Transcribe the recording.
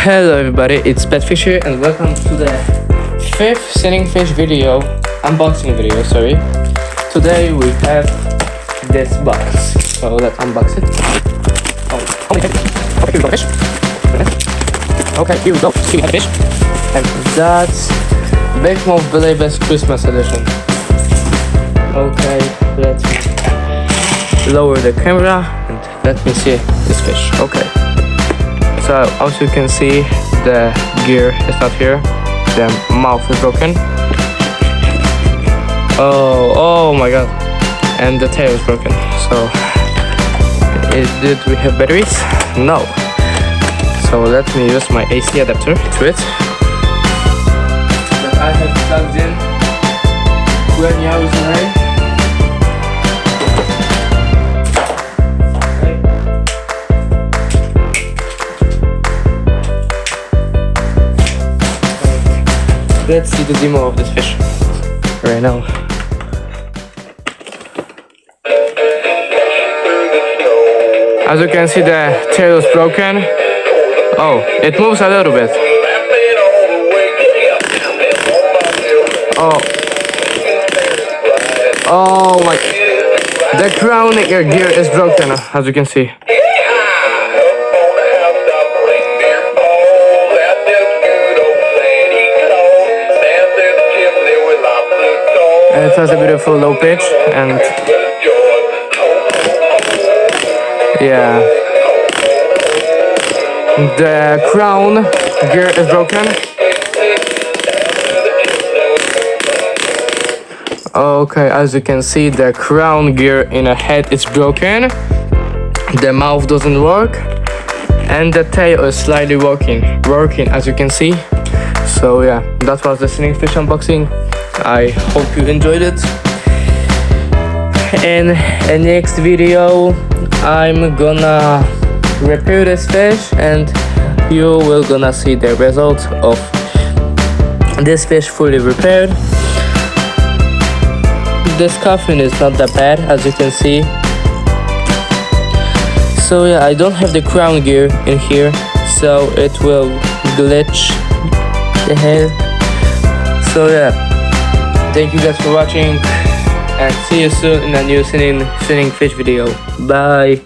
Hello everybody, it's Pet Fish here and welcome to the 5th sinning fish video, unboxing video, sorry. Today we have this box, so let's unbox it. Okay, here we go, fish. Okay, here we go, see we have fish. And that's Big Mouth Believer's Christmas edition. Okay, let's lower the camera and let me see this fish. Okay. So as you can see, the gear is not here. The mouth is broken. Oh my god. And the tail is broken. So did we have batteries? No. So let me use my AC adapter to it. That I have plugged in 20 hours away. Let's see the demo of this fish right now. As you can see, the tail is broken. Oh, it moves a little bit. Oh my. The crown gear is broken, as you can see. It has a beautiful low pitch and yeah, the crown gear is broken. Okay, as you can see, the crown gear in a head is broken. The mouth doesn't work and the tail is slightly working as you can see. So yeah, that was the sinning fish unboxing. I hope you enjoyed it. In the next video I'm gonna repair this fish and you will gonna see the result of this fish fully repaired. This coffin is not that bad, as you can see. So yeah, I don't have the crown gear in here, so it will glitch the head. So yeah, thank you guys for watching and see you soon in a new sinning fish video. Bye.